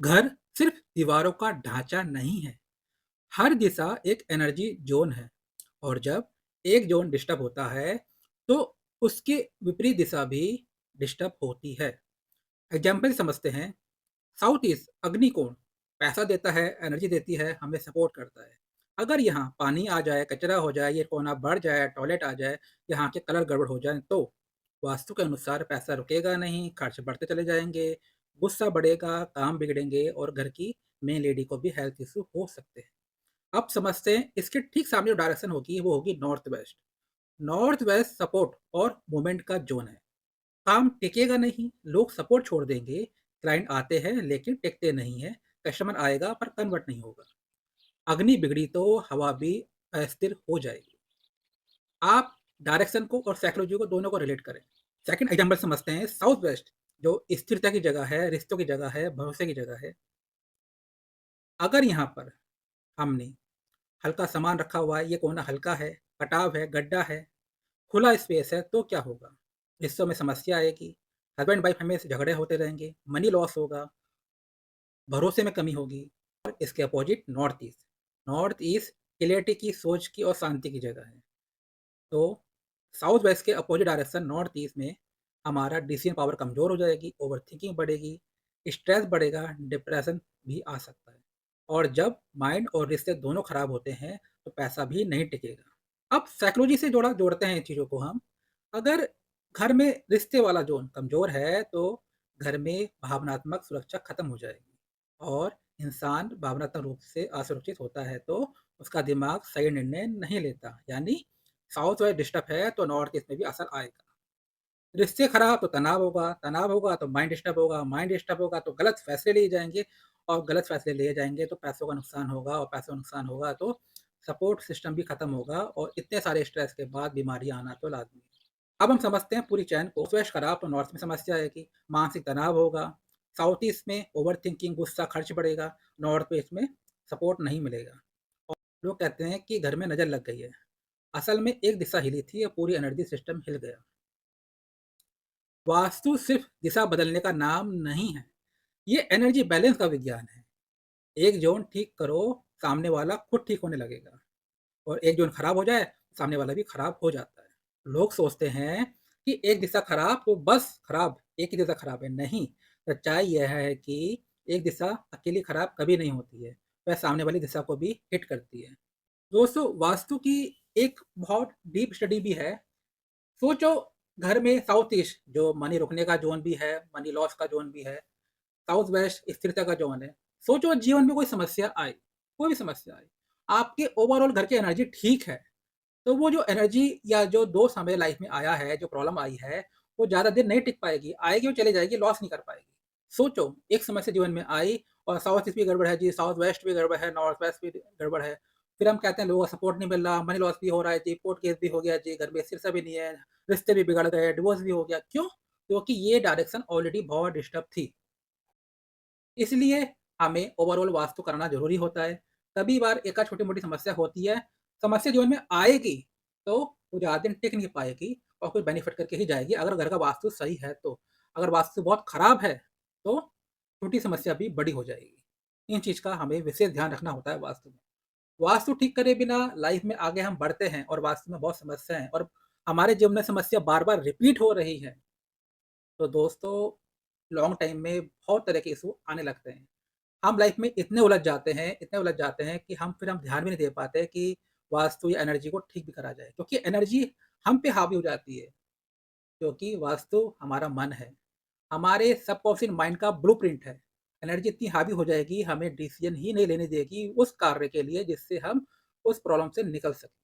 घर सिर्फ दीवारों का ढांचा नहीं है। हर दिशा एक एनर्जी जोन है और जब एक जोन डिस्टर्ब होता है तो उसकी विपरीत दिशा भी डिस्टर्ब होती है। एग्जाम्पल समझते हैं। साउथ ईस्ट अग्निकोण पैसा देता है, एनर्जी देती है, हमें सपोर्ट करता है। अगर यहाँ पानी आ जाए, कचरा हो जाए, ये कोना बढ़ जाए, टॉयलेट आ जाए, यहाँ के कलर गड़बड़ हो जाए तो वास्तु के अनुसार पैसा रुकेगा नहीं, खर्च बढ़ते चले जाएंगे, गुस्सा बढ़ेगा, काम बिगड़ेंगे और घर की मेन लेडी को भी हेल्थ इशू हो सकते हैं। अब समझते हैं इसके ठीक सामने जो डायरेक्शन होगी वो होगी north west. North west support और मूवमेंट का जोन है। काम टिकेगा नहीं, लोग सपोर्ट छोड़ देंगे, क्लाइंट आते हैं लेकिन टिकते नहीं है, कस्टमर आएगा पर कन्वर्ट नहीं होगा। अग्नि बिगड़ी तो हवा भी अस्थिर हो जाएगी। आप डायरेक्शन को और साइकोलॉजी को दोनों को रिलेट करें। सेकंड एग्जांपल समझते हैं। साउथ वेस्ट जो स्थिरता की जगह है, रिश्तों की जगह है, भरोसे की जगह है। अगर यहाँ पर हमने हल्का सामान रखा हुआ है, ये कोना हल्का है, कटाव है, गड्ढा है, खुला स्पेस है, तो क्या होगा? रिश्तों में समस्या आएगी, हस्बैंड वाइफ हमेशा झगड़े होते रहेंगे, मनी लॉस होगा, भरोसे में कमी होगी। और इसके opposite north east. North east clarity की, सोच की और शांति की जगह है। तो साउथ वेस्ट के अपोजिट डायरेक्शन नॉर्थ ईस्ट में हमारा डिसीजन पावर कमज़ोर हो जाएगी, ओवर थिंकिंग बढ़ेगी, स्ट्रेस बढ़ेगा, डिप्रेशन भी आ सकता है। और जब माइंड और रिश्ते दोनों खराब होते हैं तो पैसा भी नहीं टिकेगा। अब साइकोलॉजी से जोड़ते हैं इन चीज़ों को हम। अगर घर में रिश्ते वाला जोन कमज़ोर है तो घर में भावनात्मक सुरक्षा खत्म हो जाएगी और इंसान भावनात्मक रूप से असुरक्षित होता है तो उसका दिमाग सही निर्णय नहीं लेता। यानी साउथ वेस्ट डिस्टर्ब है तो नॉर्थ ईस्ट में भी असर आएगा। रिश्ते खराब तो तनाव होगा तो माइंड डिस्टर्ब होगा तो गलत फैसले लिए जाएँगे और गलत फैसले लिए जाएँगे तो पैसों का नुकसान होगा और पैसों का नुकसान होगा तो सपोर्ट सिस्टम भी खत्म होगा और इतने सारे स्ट्रेस के बाद बीमारी आना तो लाज़मी है। अब हम समझते हैं पूरी चैन को। स्वेश खराब तो नॉर्थ में समस्या आएगी, मानसिक तनाव होगा, साउथ ईस्ट में ओवरथिंकिंग, गुस्सा, खर्च बढ़ेगा, नॉर्थ ईस्ट में सपोर्ट नहीं मिलेगा। और लोग कहते हैं कि घर में नज़र लग गई है। असल में एक दिशा हिली थी और पूरी एनर्जी सिस्टम हिल गया। वास्तु सिर्फ दिशा बदलने का नाम नहीं है, ये एनर्जी बैलेंस का विज्ञान है। एक ज़ोन ठीक करो, सामने वाला खुद ठीक होने लगेगा और एक ज़ोन खराब हो जाए, सामने वाला भी खराब हो जाता है। लोग सोचते हैं कि एक दिशा खराब तो बस खराब, एक ही दिशा खराब है। नहीं, सच्चाई यह है कि एक दिशा अकेली खराब कभी नहीं होती है, वह सामने वाली दिशा को भी हिट करती है। दोस्तों, वास्तु की एक बहुत डीप स्टडी भी है। सोचो, घर में साउथ ईस्ट जो मनी रुकने का ज़ोन भी है, मनी लॉस का ज़ोन भी है, साउथ वेस्ट स्थिरता का ज़ोन है। सोचो जीवन में कोई समस्या आई, कोई भी समस्या आई, आपके ओवरऑल घर की एनर्जी ठीक है, तो वो जो एनर्जी या जो दोष हमें लाइफ में आया है, जो प्रॉब्लम आई है, वो ज़्यादा दिन नहीं टिक पाएगी, आएगी और चली जाएगी, लॉस नहीं कर पाएगी। सोचो, एक समस्या जीवन में आई और साउथ ईस्ट भी गड़बड़ है जी, साउथ वेस्ट भी गड़बड़ है, नॉर्थ वेस्ट भी गड़बड़ है। फिर हम कहते हैं लोगों का सपोर्ट नहीं मिल रहा, मनी लॉस भी हो रहा है जी, कोर्ट केस भी हो गया जी, घर में स्थिरता भी नहीं है, रिश्ते भी बिगड़ गए, डिवोर्स भी हो गया। क्यों? क्योंकि ये डायरेक्शन ऑलरेडी बहुत डिस्टर्ब थी। इसलिए हमें ओवरऑल वास्तु करना ज़रूरी होता है। कभी बार एक आध छोटी-मोटी समस्या होती है, समस्या जीवन में आएगी, तो वो ज़्यादा दिन टिक नहीं पाएगी और कोई बेनिफिट करके ही जाएगी अगर घर का वास्तु सही है तो। अगर वास्तु बहुत खराब है, तो छोटी समस्या भी बड़ी हो जाएगी। इन चीज़ का हमें विशेष ध्यान रखना होता है वास्तु में। वास्तु ठीक करे बिना लाइफ में आगे हम बढ़ते हैं और वास्तु में बहुत समस्या है और हमारे जीवन में समस्या बार-बार रिपीट हो रही है, तो दोस्तों लॉन्ग टाइम में बहुत तरह के इश्यू आने लगते हैं। हम लाइफ में इतने उलझ जाते हैं कि हम ध्यान भी नहीं दे पाते कि वास्तु या एनर्जी को ठीक भी करा जाए। क्योंकि एनर्जी हम पे हावी हो जाती है, क्योंकि वास्तु हमारा मन है, हमारे सबकॉन्शियस माइंड का ब्लूप्रिंट है। एनर्जी इतनी हावी हो जाएगी, हमें डिसीज़न ही नहीं लेने देगी उस कार्य के लिए जिससे हम उस प्रॉब्लम से निकल सकें।